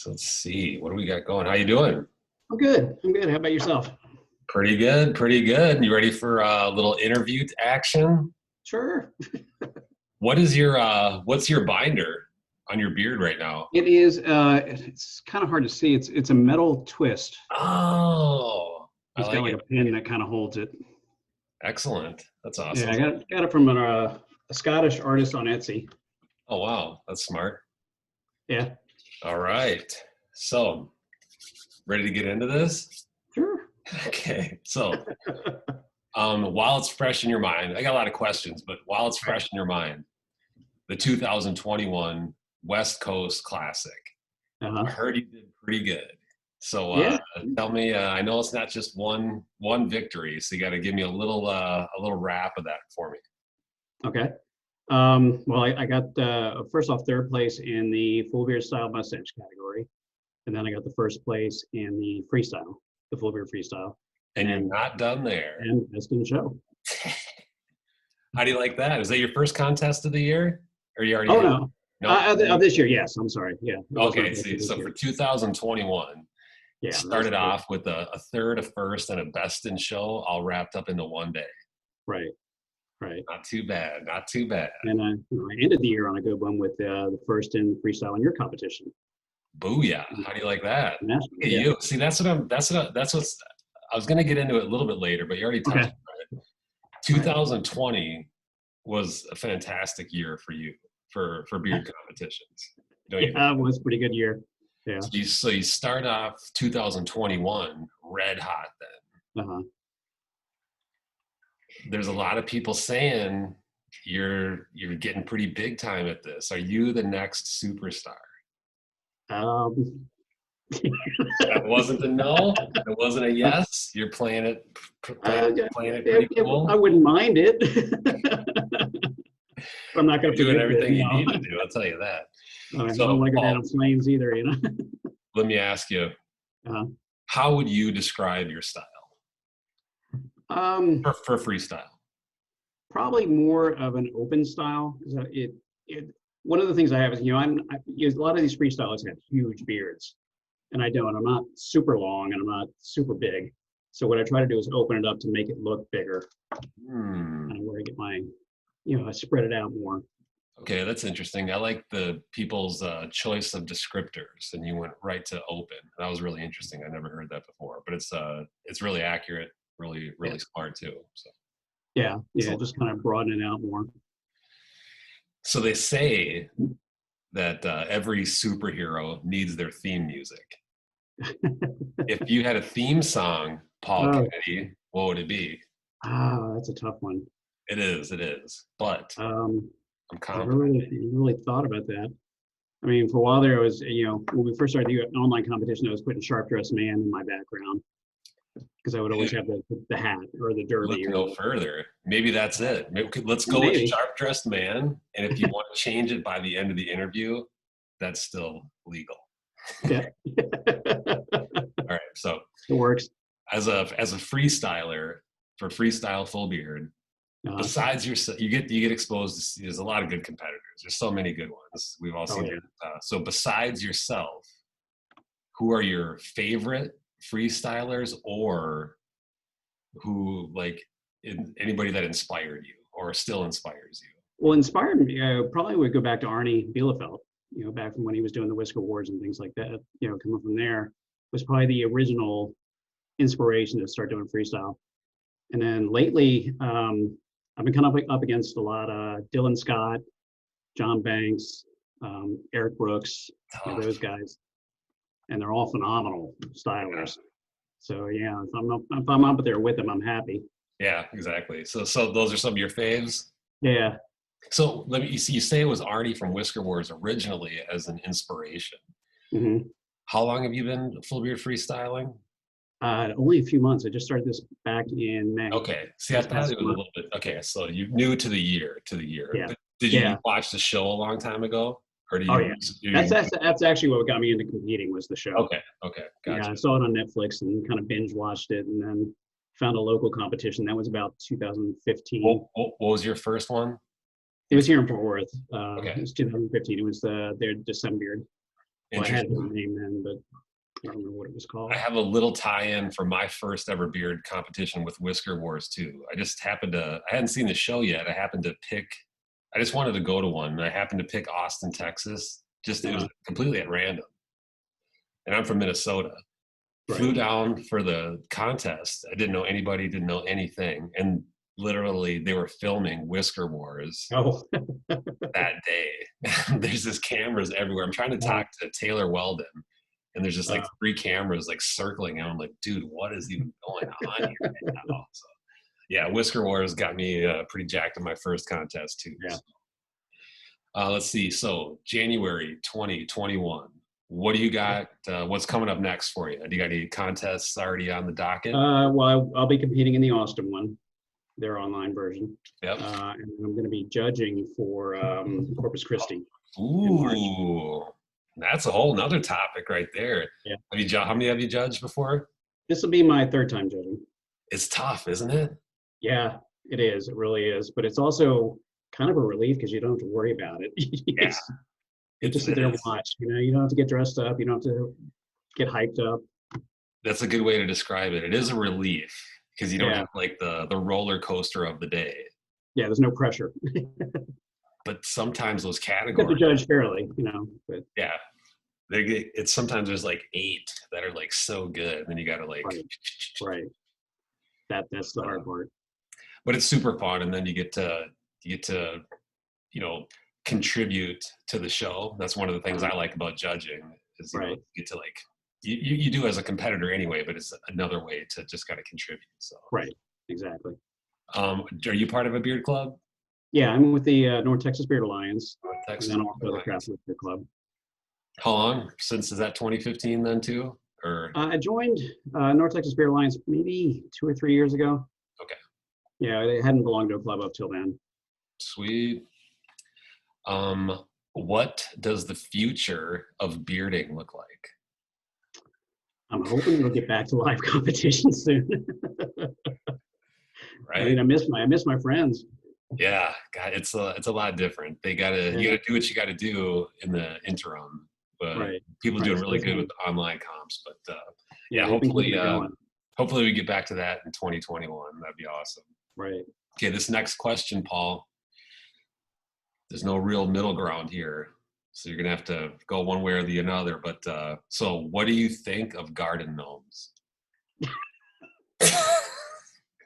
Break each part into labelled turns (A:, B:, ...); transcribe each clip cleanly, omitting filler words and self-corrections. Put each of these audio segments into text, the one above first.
A: So let's see, what do we got going? How you doing?
B: I'm good. I'm good. How about yourself?
A: Pretty good, pretty good. You ready for a little interview action?
B: Sure.
A: What's your binder on your beard right now?
B: It is. It's kind of hard to see. It's a metal twist.
A: Oh, I
B: It's got
A: like
B: like
A: it.
B: a pin that kind of holds it.
A: Excellent. That's
B: Yeah,
A: awesome.
B: I got it from a Scottish artist on Etsy.
A: Oh wow, that's smart.
B: Yeah.
A: All right. So, ready to get into this?
B: Sure.
A: Okay. So, while it's fresh in your mind, I got a lot of questions, but while it's
B: Right.
A: fresh in your mind, the 2021 West Coast Classic. I
B: Uh-huh.
A: heard you did pretty good. So
B: Yeah.
A: tell me, I know it's not just one victory, so you got to give me a little wrap of that for me.
B: Okay. Well, I got first off third place in the full beard style mustache category, and then I got the first place in the freestyle, the full beard freestyle,
A: And you're
B: and
A: not done there.
B: best in show.
A: How do you like that? Is that your first contest of the year, or you already
B: Oh
A: had?
B: no.
A: No.
B: This year, yes. I'm sorry. Yeah, it was my
A: Okay.
B: birthday
A: See,
B: this
A: so for
B: year.
A: 2021,
B: Yeah, that was
A: started
B: the first.
A: off with a third, a first, and a best in show, all wrapped up into one day.
B: Right, right.
A: Not too bad. Not too bad.
B: And I ended the year on a good one with the first in freestyle in your competition.
A: Booyah! How do you like that?
B: National,
A: Look at
B: yeah.
A: you. See, that's what's. I was gonna get into it a little bit later, but you already touched
B: Okay.
A: on it.
B: Right.
A: 2020 was a fantastic year for you for beard competitions. Don't you think?
B: Yeah, it was a pretty good year. Yeah.
A: So you start off 2021 red hot. Then
B: Uh-huh.
A: there's a lot of people saying you're getting pretty big time at this. Are you the next superstar?
B: Um,
A: That wasn't a no. That wasn't a yes. You're playing it,
B: yeah,
A: playing it pretty
B: I
A: cool.
B: wouldn't mind it. I'm not going
A: You're
B: to
A: doing
B: predict it.
A: everything you need to do. I'll tell you that.
B: I don't
A: So,
B: like it down
A: Paul,
B: in flames either.
A: let me ask you:
B: Uh,
A: how would you describe your style
B: um,
A: for freestyle?
B: Probably more of an open style. It one of the things I have is a lot of these freestylers have huge beards, and I don't. I'm not super long and I'm not super big. So what I try to do is open it up to make it look bigger,
A: Hmm.
B: kind of where I get my, I spread it out more.
A: Okay, that's interesting. I like the people's choice of descriptors, and you went right to open. That was really interesting. I never heard that before, but it's really accurate, really
B: Yeah,
A: really smart too. So,
B: yeah,
A: so,
B: just kind of broaden it out more.
A: so they say that every superhero needs their theme music. If you had a theme song, Paul
B: Oh,
A: Kennedy, what would it be?
B: that's a tough one.
A: It is, it is. But
B: Um,
A: I'm
B: I never
A: confident.
B: really thought about that. I mean, for a while there, was when we first started the online competition, I was putting Sharp Dressed Man in my background because I would always have the hat or the
A: Look
B: derby or
A: no
B: the
A: further. Maybe that's it. Let's go with
B: maybe.
A: sharp dressed man. And if you want to change it by the end of the interview, that's still legal.
B: Yeah.
A: All right. So
B: It works.
A: as a freestyler for freestyle full beard,
B: Uh,
A: besides you get exposed to, there's a lot of good competitors. There's so many good ones. We've all
B: oh
A: seen
B: yeah.
A: that. So besides yourself, who are your favorite freestylers, or who anybody that inspired you or still inspires you?
B: Well, inspired me. Probably would go back to Arnie Bielefeld. Back from when he was doing the Whisker Wars and things like that. Coming from there was probably the original inspiration to start doing freestyle. And then lately, I've been kind of up against a lot of Dylan Scott, John Banks, Eric Brooks, those
A: Tough.
B: guys, and they're all phenomenal
A: Yeah.
B: stylers. So yeah, if I'm up there with them, I'm happy.
A: Yeah, exactly. So those are some of your faves.
B: Yeah.
A: So let me you see. You say it was Arnie from Whisker Wars originally as an inspiration.
B: Hmm.
A: How long have you been full beard freestyling?
B: Only a few months. I just started this back in May.
A: Okay. See, I
B: This
A: thought
B: past
A: it was a
B: summer.
A: little bit. Okay, so you new to the year.
B: Yeah.
A: But did you
B: Yeah.
A: watch the show a long time ago, or
B: Oh yeah.
A: do you?
B: That's actually what got me into competing was the show.
A: Okay. Okay.
B: Yeah,
A: Gotcha.
B: I saw it on Netflix and kind of binge watched it, and then found a local competition. That was about 2015.
A: What was your first one?
B: It was here in Fort Worth. It
A: Okay.
B: was 2015. It was their December. Well, I had his
A: Interesting.
B: name then, but I don't remember what it was
A: I
B: called.
A: have a little tie-in for my first ever beard competition with Whisker Wars too. I just happened to, I hadn't seen the show yet. I happened to pick, I just wanted to go to one, and I happened to pick Austin, Texas. Just, it was completely at random. And I'm from Minnesota. Flew
B: Right.
A: down for the contest. I didn't know anybody, didn't know anything. And literally they were filming Whisker Wars
B: Oh,
A: that day. There's just cameras everywhere. I'm trying to talk to Taylor Weldon, and there's just like 3 cameras like circling, and I'm like, dude, what is even going on here right now? So yeah, Whisker Wars got me pretty jacked in my first contest too.
B: yeah.
A: So, let's see. So January 2021. What do you got? What's coming up next for you? Do you got any contests already on the docket?
B: Well, I'll be competing in the Austin one, their online version.
A: Yep.
B: And I'm going to be judging for Corpus Christi.
A: Ooh, that's a whole nother topic right there.
B: Yeah.
A: How many have you judged before?
B: This will be my 3rd time judging.
A: It's tough, isn't it?
B: Yeah, it is. It really is. But it's also kind of a relief because you don't have to worry about it.
A: Yeah.
B: You just sit there and watch. You don't have to get dressed up. You don't have to get hyped up.
A: That's a good way to describe it. It is a relief because you don't have like the roller coaster of the day.
B: Yeah, there's no pressure.
A: But sometimes those categories,
B: you have to judge fairly, But
A: yeah, it's sometimes there's like 8 that are like so good, and then you got to like
B: right. That's the hard part.
A: But it's super fun, and then you get to contribute to the show. That's one of the things I like about judging is you get to like you do as a competitor anyway, but it's another way to just kind of contribute. So
B: right, exactly.
A: Are you part of a beard club?
B: Yeah, I'm with the North Texas Beard Alliance, and then also the Craft Beard Club.
A: How long? Since is that 2015 then too? Or
B: I joined North Texas Beard Alliance maybe 2 or 3 years ago.
A: Okay.
B: Yeah, it hadn't belonged to a club up till then.
A: Sweet. What does the future of bearding look like?
B: I'm hoping we'll get back to live competition soon.
A: Right.
B: I mean, I miss my friends.
A: Yeah, God, it's a lot different. You gotta do what you gotta do in the interim. But people doing really good with the online comps. But hopefully we get back to that in 2021. That'd be awesome.
B: Right.
A: Okay, this next question, Paul. There's no real middle ground here, so you're gonna have to go one way or the other. But so, what do you think of garden gnomes?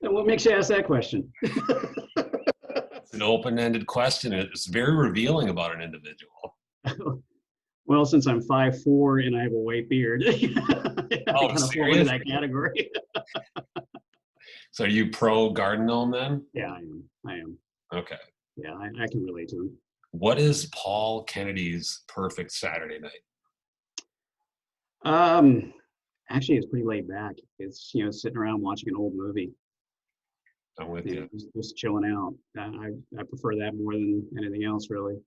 B: What makes you ask that question?
A: It's an open-ended question. It's very revealing about an individual.
B: Well, since I'm 5'4" and I have a white beard, I kind of fall into that category.
A: So, are you pro garden gnome then?
B: Yeah, I am. Okay. Yeah, I can relate to him.
A: What is Paul Kennedy's perfect Saturday night?
B: Actually, it's pretty laid back. It's sitting around watching an old movie.
A: I'm with you.
B: Just chilling out. I prefer that more than anything else, really.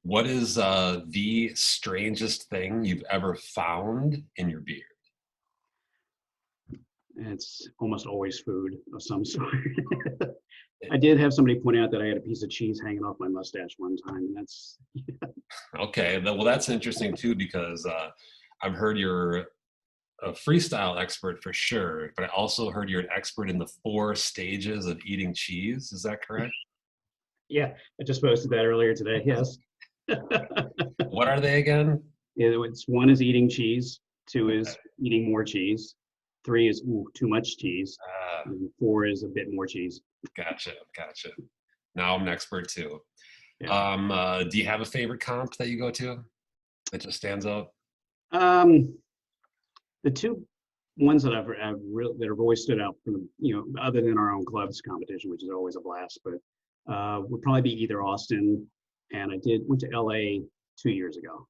A: What is the strangest thing you've ever found in your beard?
B: It's almost always food of some sort. I did have somebody point out that I had a piece of cheese hanging off my mustache one time, and that's
A: okay. Well, that's interesting too, because I've heard you're a freestyle expert for sure, but I also heard you're an expert in the 4 stages of eating cheese. Is that correct?
B: Yeah, I just posted that earlier today. Yes.
A: What are they again?
B: It's 1 is eating cheese, 2 is eating more cheese, 3 is too much cheese, and 4 is a bit more cheese.
A: Gotcha. Now I'm an expert too. Yeah. Do you have a favorite comp that you go to that just stands out?
B: The 2 ones that that have always stood out from other than our own club's competition, which is always a blast, but would probably be either Austin, and I went to LA 2 years ago,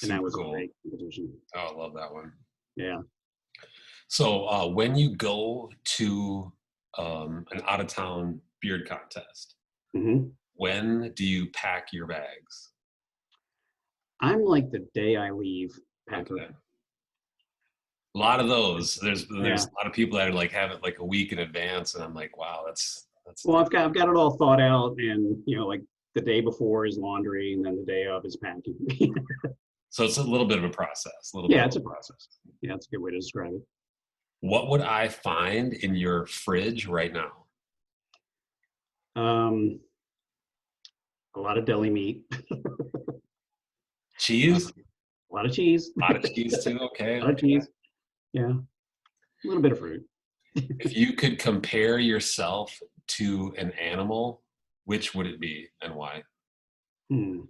B: and that was cool. A great competition.
A: Oh, I love that one.
B: Yeah.
A: So when you go to an out-of-town beard contest, when do you pack your bags?
B: I'm like the day I leave packer. Okay.
A: A lot of those. There's a lot of people that are like have it like a week in advance, and I'm like, wow, that's.
B: Well, I've got it all thought out, and like the day before is laundry, and then the day of is packing.
A: So it's a little bit of a process. A little bit
B: Yeah,
A: of
B: it's a process. Yeah, that's a good way to describe it.
A: What would I find in your fridge right now?
B: Um, a lot of deli meat,
A: Cheese?
B: a lot of cheese,
A: A lot of cheese too. Okay.
B: a lot of
A: Okay.
B: cheese. Yeah, a little bit of fruit.
A: If you could compare yourself to an animal, which would it be and why?
B: Hmm.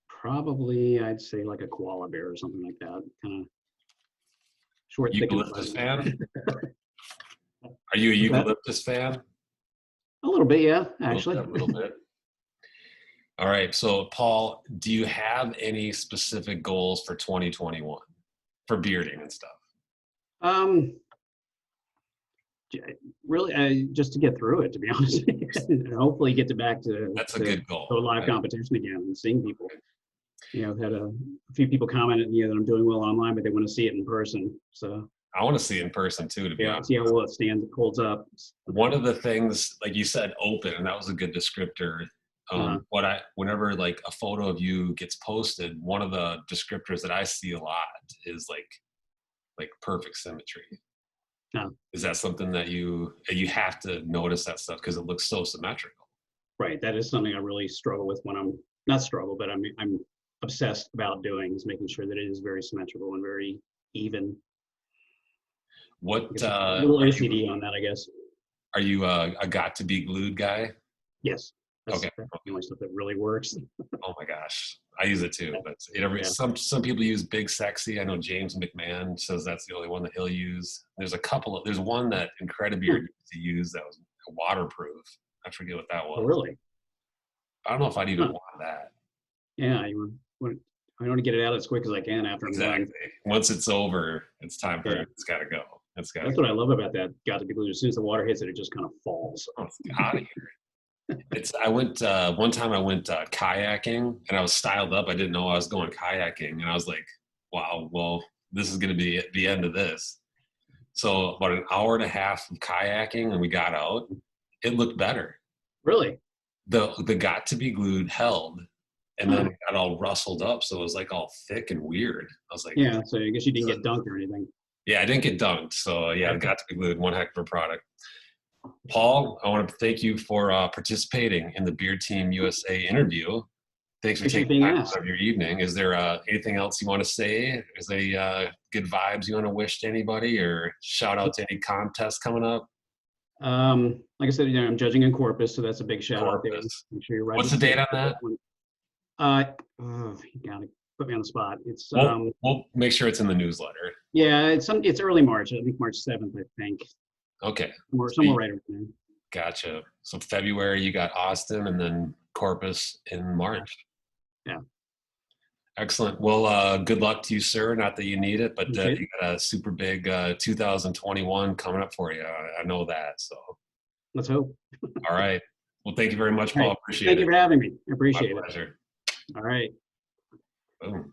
B: Probably, I'd say like a koala bear or something like that. Kind of short, thick, and
A: Eucalyptus
B: fuzzy.
A: fan? Are you a
B: What's that?
A: eucalyptus fan?
B: A little bit, yeah,
A: A little
B: actually.
A: bit, a little bit. All right. So, Paul, do you have any specific goals for 2021 for bearding and stuff?
B: Um, really, just to get through it, to be honest, and hopefully get to back
A: That's a
B: to
A: good goal.
B: to a live competition again and seeing people. You know, I've had a few people commented, that I'm doing well online, but they want to see it in person. So
A: I want to see it in person too, to be
B: yeah,
A: honest.
B: see how well it holds up.
A: One of the things, like you said, open, and that was a good descriptor. Whenever like a photo of you gets posted, one of the descriptors that I see a lot is like perfect symmetry.
B: No,
A: Is that something that you have to notice that stuff because it looks so symmetrical?
B: right. That is something I really struggle with when I'm not struggle, but I'm obsessed about doing is making sure that it is very symmetrical and very even.
A: What
B: A little OCD on that, I guess.
A: are you a got to be glued guy?
B: Yes, that's
A: Okay.
B: the only stuff that really works.
A: Oh my gosh, I use it too. But
B: Yeah.
A: some people use Big Sexy. I know James McMahon says that's the only one that he'll use. There's one that Incredibeard used to use that was waterproof. I forget what that was.
B: Oh, really?
A: I don't know if I'd even
B: Huh.
A: want that.
B: Yeah, I want to get it out as quick as I can after I'm
A: Exactly.
B: done.
A: Once it's over, it's time for
B: Yeah.
A: it's got to go. It's got.
B: That's what I love about that. Got to be glued. As soon as the water hits it, it just kind of falls.
A: Oh, it's out of here. I went one time. I went kayaking, and I was styled up. I didn't know I was going kayaking, and I was like, "Wow, well, this is going to be the end of this." So about an hour and a half of kayaking, and we got out. It looked better.
B: Really?
A: The got to be glued held, and then it got all rustled up, so it was like all thick and weird. I was like,
B: Yeah. So I guess you didn't get dunked or anything.
A: yeah, I didn't get dunked. So yeah, it got to be glued. One heck of a product. Paul, I want to thank you for participating in the Beard Team USA interview. Thanks for
B: Appreciate
A: taking
B: being
A: time
B: asked.
A: out of your evening. Is there anything else you want to say? Is there any good vibes you want to wish to anybody, or shout out to any contests coming up?
B: Like I said, I'm judging in Corpus, so that's a big shout out there.
A: Corpus.
B: Make sure you're right.
A: What's the date on that?
B: You gotta put me on the spot. It's
A: We'll make sure it's in the newsletter.
B: yeah, it's early March. I think March 7th, I think.
A: Okay.
B: Somewhere right around there.
A: Gotcha. So February you got Austin, and then Corpus in March.
B: Yeah.
A: Excellent. Well, good luck to you, sir. Not that you need it, but
B: Okay.
A: you got a super big 2021 coming up for you. I know that. So,
B: Let's hope.
A: all right. Well, thank you very much,
B: All
A: Paul.
B: right.
A: Appreciate
B: Thank
A: it.
B: you for having me. I appreciate
A: My
B: it.
A: pleasure.
B: All right.
A: Boom.